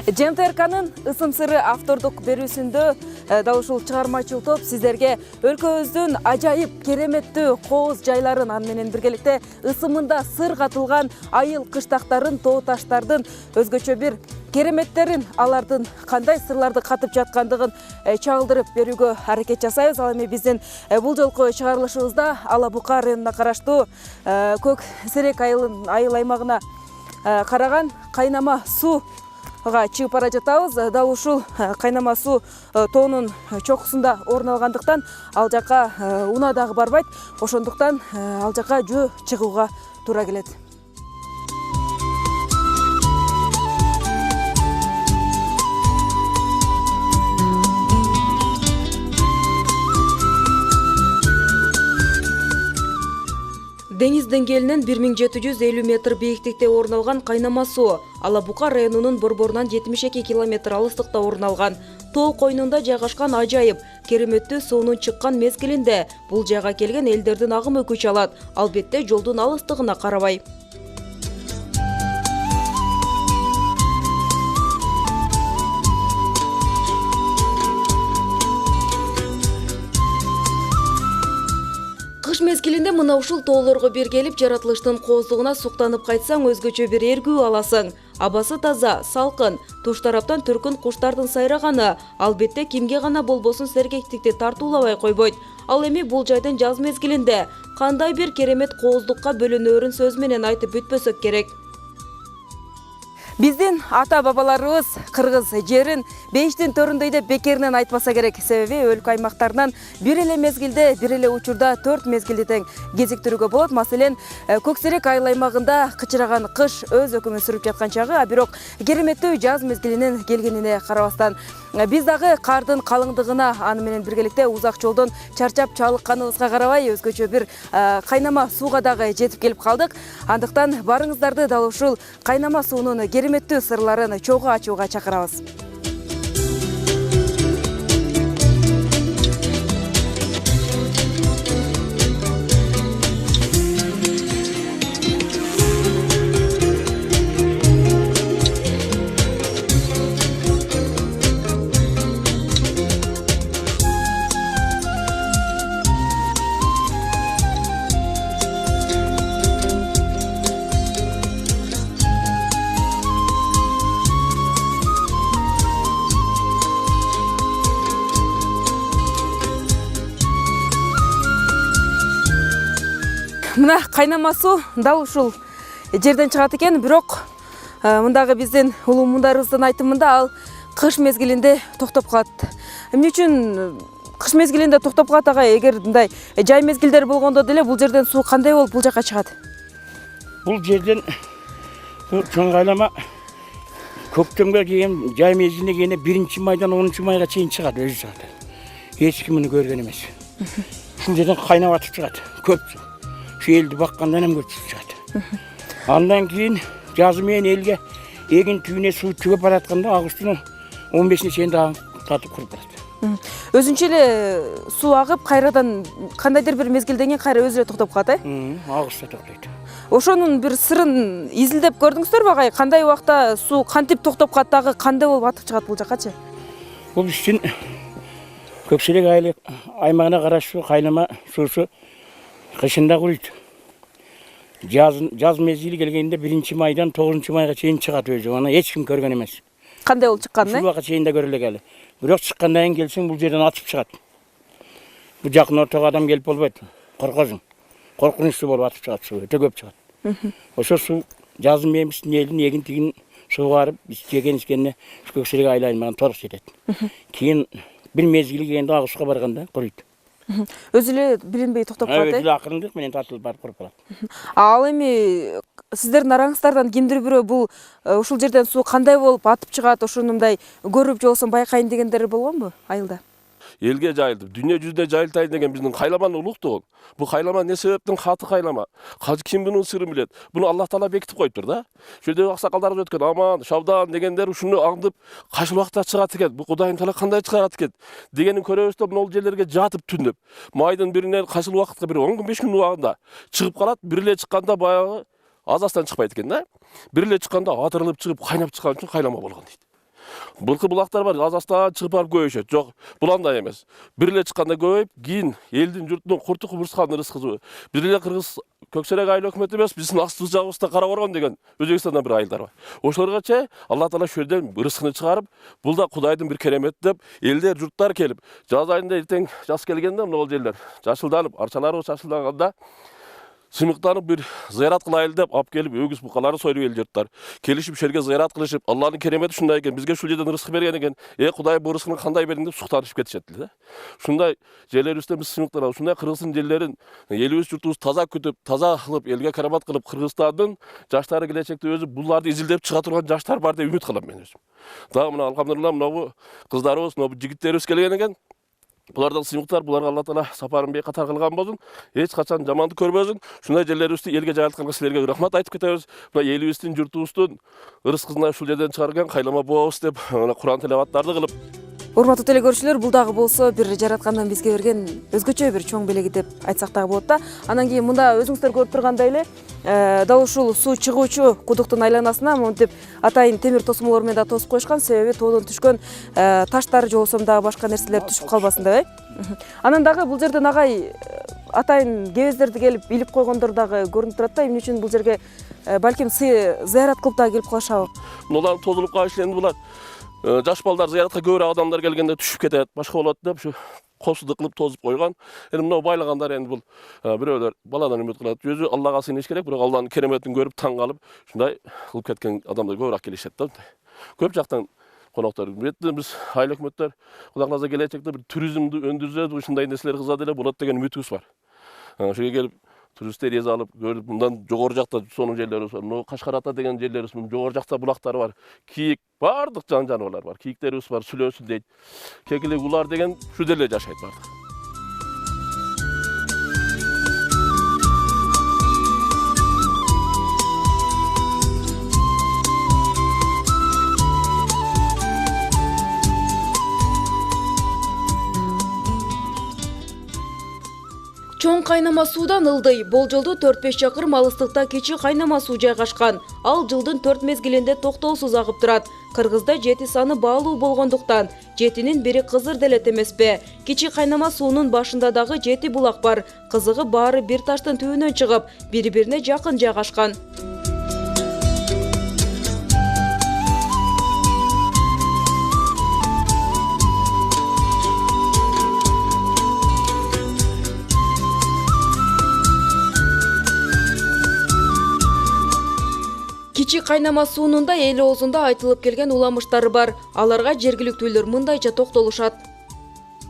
ЖМТРКнын ысым сыры автордук берүүсүндө дал ушул чыгармачыл топ сиздерге өлкөбүздүн ажайып кереметтүү кооз жайларын, аны менен биргеликте ысымында сыр катылган айыл кыштактарын, тоо таштардын өзгөчө бир кереметтерин, алардын кандай сырларды катып жаткандыгын чагылдырып берүүгө аракет жасайбыз. Ал эми биздин бул жолку чыгарылышыбызда Ала Бука районуна караштуу Көк Серек айыл аймагына караган кайнама сууга чыгып бара жатабыз. Дал ушул кайнама суу тоонун чокусунда орун алгандыктан ал жака унаа дагы барбайт. Ошондуктан ал жака жөө чыгууга туура келет. Деңиз деңгээлинен 1750 метр бийиктикте орун алган кайнама суу Ала Бука районунун борборунан 72 километр алыстыкта орун алган. Тоо койнунда жайгашкан ажайып кереметтүү суунун чыккан мезгилинде бул жайга келген элдердин агымы күч алат, албетте жолдун алыстыгына карабай. Кыш мезгилинде мына ушул тоолорго бир келип жаратылыштын кооздугуна суктанып кайтсаң өзгөчө бир эргүү аласың. Абасы таза, салкын, туш тараптан түркүн куштардын сайраганы албетте кимге гана болбосун сергектикти тартуулабай койбойт. Ал эми бул жайдын жаз мезгилинде кандай бир керемет кооздукка бөлөнөөрүн сөз менен айтып бүтпөсөк керек. Биздин ата-бабаларыбыз кыргыз жерин бейиштин төрүндөй деп бекеринен айтпаса керек. Себеби өлкө аймактарынан бир эле мезгилде, бир эле учурда 4 мезгилди тең кезиктирүүгө болот. Маселен, Көк Серек айыл аймагында кычыраган кыш өз өкүмүн сүрүп жаткан чагы, а бирок кереметтүү жаз мезгилинин келгенине карабастан биз дагы кардын калыңдыгына, аны менен биргеликте узак жолдон чарчап чалыкканыбызга карабай өзгөчө бир кайнама сууга дагы жетип келип калдык. Андыктан барыңыздарды дал ушул кайнама суунун кереметтүү сырларын чогуу ачууга чакырабыз. Мына кайнама суу дал ушул жерден чыгат экен, бирок мындагы биздин улуумундарыбыздын айтымында ал кыш мезгилинде токтоп калат. Эмне үчүн кыш мезгилинде токтоп калат агай? Эгер мындай жай мезгилдер болгондо деле бул жерден суу кандай болуп бул жака чыгат? Бул жерден чоң кайлама көктөмгө кийин жай мезгилине кийин 1-майдан 10-майга чейин чыгат, өзү чыгат. Эч ким муну көргөн эмес. Ушул жерден кайнап атып чыгат, көп суу. Элди баккандан эми көчүп чыгат. Андан кийин жазы менен элге эгин түбүнө суу чыгып баратканда августтун 15-ине чейин дагы татып куруп барат. Өзүнчө эле суу агып, кайрадан кандайдыр бир мезгилден кийин кайра өзү эле токтоп калат, Августта токтойт. Ошонун бир сырын изилдеп көрдүңүздөрбү агай? Кандай убакта суу кантип токтоп калат дагы кандай болуп атып чыгат бул жакачы? Бул биздин Көк Серек айыл аймагына караштуу кайнама суусу кышында курuyт. Жаз мезгили келгенде 1-майдан 9-майга чейин чыгат өзү. Аны эч ким көргөн эмес. Кандай болуп чыкканын? Ушул убакка чейин да көрө элек эле. Бирок чыккандан кийин келсең бул жерден атып чыгат. Бул жакын ортого адам келип болбойт. Коркосуң. Коркунучтуу болуп атып чыгат суу, өтө көп чыгат. Ошо суу жазы менен биздин элдин эгин тигин сууга барып, биз жеген-ичкенине Көк Серек айыл аймагына толук жетет. Кийин бир мезгили келгенде агышка барганда курuyт. Өзү эле билинбей токтоп калат. Өзү эле акырындык менен тартылып барып куруп калат. Ал эми сиздердин араңыздардан кимдир бирөө бул ушул жерден суу кандай болуп атып чыгат, ошону мындай көрүп же болбосо байкайын дегендери болгонбу айылда? Элге жайылды. Дүйнө жүзүнө жайылтайын деген биздин кайламанын улуктугу. Бул кайлама не себептен каты кайлама? Ким бунун сырын билет? Буну Аллах Таала бекитип коюптур да. Шөлдө аксакалдарыбыз өткөн аман, шабдан дегендер ушуну аңдып кайсы убакта чыгат экен? Бу Кудайым Таала кандай чыгарат экен? Дегенин көрөбүз да бул жерлерге жатып түндөп. Майдын бирине кайсы убакытка бир 10 күн 5 күн убагында чыгып калат. Бир эле чыкканда баягы азастан чыкпайт экен да. Бир эле чыкканда атырылып чыгып кайнап чыккан үчүн кайлама болгон дейт. Былкы булактар бар, Казакстан чыгып барып көбөйшөт. Жок, бул андай эмес. Бир эле чыкканда көбөйүп, кийин элдин журтунун курту кубурсканын рызкы. Бир эле Кыргыз Көксерек айыл өкмөтү эмес, биздин астыбыз жагыбызда Кара Боргон деген Өзбекстандан бир айылдар бар. Ошолорго чейин Алла Таала ошол жерден рызкыны чыгарып, бул да Кудайдын бир керемети деп, элдер, журттар келип, жаз айында эртең жаз келгенде могул жерлер жашылданып, арчаларыбыз жашылданганда сыймыктанып бир зыярат кылайлы деп алып келип, өгүз букаларды союп эл журттар келишип шерге зыярат кылышып, Алланын керемети ушундай экен, бизге ушул жерден рызкы берген экен. Кудай бу рызкыны кандай бердиң деп суктанышып кетишет да. Ушундай жерлерибизден биз сыймыктанабыз. Ушундай Кыргыздын жерлерин элибиз журтубуз таза күтүп, таза кылып, элге карамат кылып, Кыргызстандын жаштары келечекте өзү буларды изилдеп чыга турган жаштар бар деп үмүт кылам мен өзүм. Дагы мына алхамдулилла мына кыздарыбыз, мына жигиттерибиз келген экен. Булардан сыймыктар, буларга Алла Таала сапарын бейкатар кылган болсун. Эч качан жамандык көрбөсүн. Ушундай жерлерибизди элге жайылтканга силерге рахмат айтып кетебиз. Мына элибиздин, журтубуздун рызкысын ушул жерден чыгарган кайлама буабыз деп Куран тилаваттарды кылып. Урматтуу телекөрүүчүлөр, бул дагы болсо бир жараткандан бизге берген өзгөчө бир чоң белеги деп айтсак дагы болот да. Анан кийин мында өзүңүздөр көрүп тургандай эле дал ушул суу чыгуучу кудуктун айланасына монтип атайын темир тосмолор менен да тосуп коюшкан, себеби тоодон түшкөн таштар же болбосо дагы башка нерселер түшүп калбасын деп. Анан дагы бул жерден агай атайын кебездерди келип илип койгондор дагы көрүнүп турат да. Эмне үчүн бул жерге балким зыярат кылып дагы келип калышабы? Мулар тозулуп калышы энди булар жаш балдар зыяратка көбүрөөк адамдар келгенде түшүп кетет, башка болот деп ушу коопсуздук кылып тозуп койгон. Эми мына байлагандар энди бул бирөөлөр баладан үмүт кылат. Өзү Аллага сыйыныш керек, бирок Алланын кереметин көрүп таң калып, ушундай кылып кеткен адамдар көбүрөөк келишет да. Көп жактан коноктор. Биз айыл өкмөттөр Кудай кааласа келечекте бир туризмди өндүрсөбүз, ушундай нерселер кылса деле болот деген үмүтүбүз бар. Ошого келип туристтер эз алып, көрүп, мындан жогору жакта сонун жерлерибиз бар. Мына Кашкарата деген жерлерибиз, жогору жакта булактар бар. Кийик, бардык жан жаныбарлар бар. Кийиктерибиз бар, сүлөөсүн дейт. Кекилек улар деген ушул жерде жашайт бардык. Чоң кайнама суудан ылдый, болжолдо 4-5 чакырым алыстыкта кичи кайнама суу жайгашкан. Ал жылдын 4 мезгилинде токтоосуз агып турат. Кыргызда жети саны баалуу болгондуктан, жетинин бири кызыр делет эмеспи. Кичи кайнама суунун башында дагы 7 булак бар. Кызыгы баары бир таштын түбүнөн чыгып, бири-бирине жакын жайгашкан. Кичи кайнама суунун да эл оозунда айтылып келген уламыштары бар. Аларга жергиликтүүлөр мындайча токтолушат.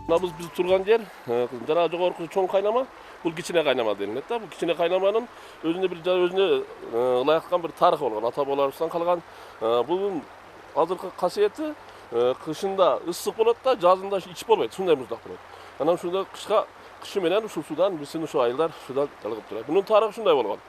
Мына биз турган жер жана жогорку чоң кайнама, бул кичине кайнама делинет да. Бул кичине кайнаманын өзүнө ылайыккан бир тарыхы болгон, ата бабаларыбыздан калган. Бунун азыркы касиети кышында ысык болот да, жазында ич болбойт, ушундай муздак болот. Анан ушундай кышы менен ушул судан биздин ушул айылдар судан жалгып турат. Бунун тарыхы ушундай болгон.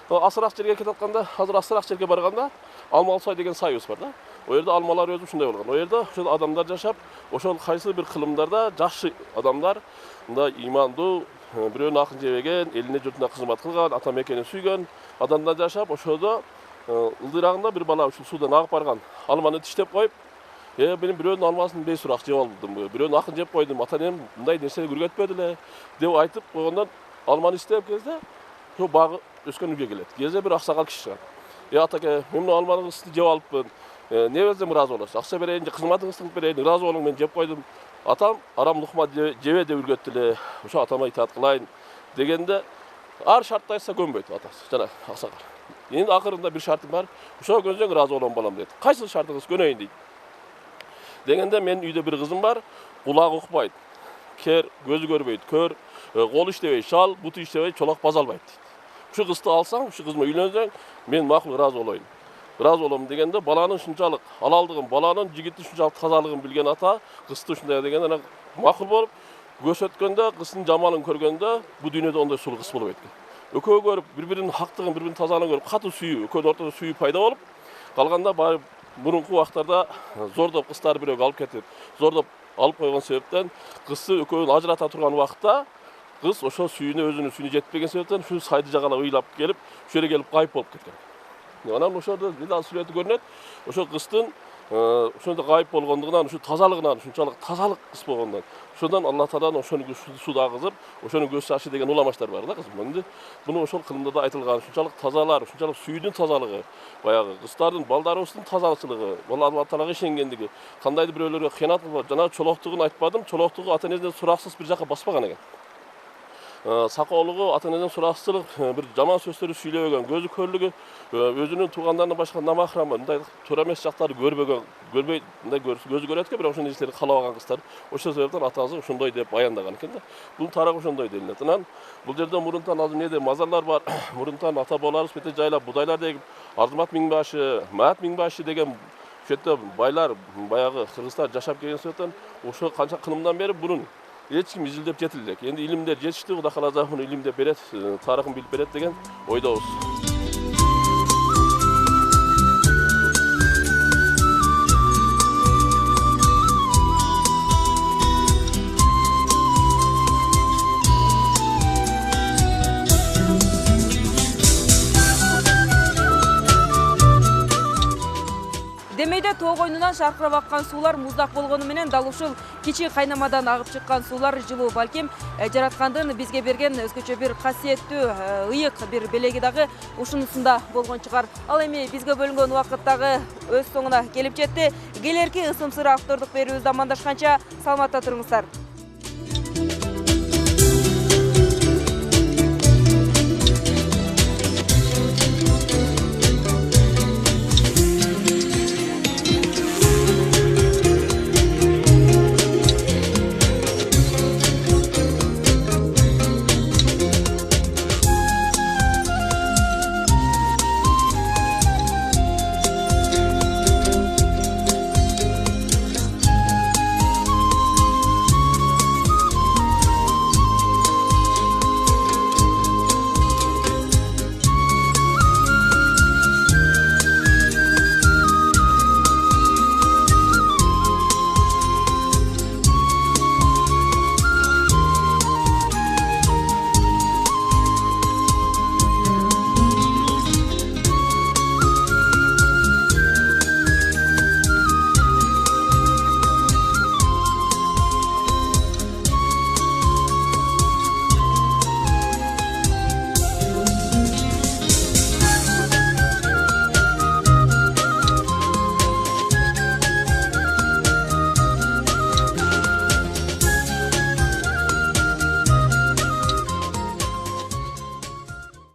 Асыраак жерге кетип атканда, азыр асыраак жерге барганда Алмалсай деген сайыбыз бар да. О жерде алмалар өзү ушундай болгон. О жерде ошол адамдар жашап, ошол кайсы бир кылымдарда жакшы адамдар, мындай имандуу, бирөөнүн акын жебеген, элине журтуна кызмат кылган, ата мекенин сүйгөн адамдар жашап, ошодо ылдырагында бир бала ушул суудан агып барган алманы тиштеп коюп, мен бирөөнүн алмасын бейсурак жеп алдым, бирөөнүн акын жеп койдум, ата энем мындай нерсени көргөтпөдү эле деп айтып койгондон алманы иштеп кезде ошо багы өскөн үйгө келет. Кезде бир аксакал киши чыгат. Атаке, мен мына алманыңызды жеп алыпмын. Не берсем ыраазы болосуз? Акча берейин же кызматыңызды кылып берейин? Ыраазы болуң, мен жеп койдум. Атам арам лукма жебе деп үргөттү эле. Ошо атама итаат кылайын дегенде ар шартты айтса көнбөйт атасы, жана аксакал. Эми акырында бир шартым бар. Ошо көнсөң ыраазы болом балам дейт. Кайсы шартыңыз көнөйүн дейт. Дегенде мен үйдө бир кызым бар, кулагы укпайт. Кер, көзү көрбөйт, көр, кол иштебейт, шал, буту иштебейт, чолок база албайт дейт. Ушу кызды алсаң, ушу кызыма үйлөнсөң, мен макул ыраазы болоюн. Ыраазы болом дегенде баланын ушунчалык алалдыгын, баланын жигиттин ушунчалык тазалыгын билген ата кызды ушундай дегенде анан макул болуп көрсөткөндө, кыздын жаманын көргөндө бу дүйнөдө ондой сулуу кыз болбойт экен. Экөө көрүп, бири-биринин хактыгын, бири-биринин тазалыгын көрүп, катуу сүйүү, экөөнүн ортосунда сүйүү пайда болуп, калганда баягы мурунку убактарда зордоп кыздарды бирөөгө алып кетип, зордоп алып койгон себептен кызды экөөнүн ажырата турган убакта кыз ошо сүйүүнө өзүнүн сүйүүнү жетпеген себептен ушу сайды жагалап ыйлап келип, ушул жерге келип кайып болуп кеткен. Анан ошодо бир сүрөтү көрүнөт. Ошо кыздын ошондо гайып болгондугунан ушу тазалыгынан ушунчалык тазалык кыз болгондон ошондон Алла Тааладан ошону суда агызып ошонун көз жашы деген уламаштар бар да кызым. Эми буну ошол кылымда да айтылган ушунчалык тазалар, ушунчалык сүйдүн тазалыгы, баягы кыздардын, балдарыбыздын тазалычылыгы, бул Алла Таалага ишенгендиги, кандайдыр бирөөлөргө кыянат кылбап, жана чолоктугун айтпадым, чолоктугу ата энеден сураксыз бир жака баспаган экен. Сакоолугу ата энеден сураксыздык, бир жаман сөздөрдү сүйлөбөгөн, көзү көрлүгү, өзүнүн туугандарынан башка намахрамы, мындай туура эмес жактарды көрбөй, мындай көзү көрөт экен, бирок ошол нерселерди каалабаган кыздар. Ошол себептен атасы ошондой деп баяндаган экен да. Бул тарак ошондой делинет. Анан бул жерде мурунтан азыр неде мазарлар бар. Мурунтан ата бабаларыбыз бете жайлап будайлар эгип, Арзымат Миңбашы, Маат Миңбашы деген ошол жерде байлар, баягы кыргыздар жашап келген себептен ошо канча кылымдан бери бурун эч ким изилдеп жете элек. Энди илимдер жетишти, Кудай кааласа муну илимдеп берет, тарыхын билип берет деген ойдобуз. Демейде тоо койнунан шаркырап аккан суулар муздак болгону менен дал ушул кичи кайнамадан агып чыккан суулар жылуу балким жараткандын бизге берген өзгөчө бир касиеттүү ыйык бир белеги дагы ушунусунда болгон чыгар. Ал эми бизге бөлүнгөн убакыт дагы өз соңуна келип жетти. Келерки ысым сыры автордук берүүбүздө амандашканча саламатта туруңуздар.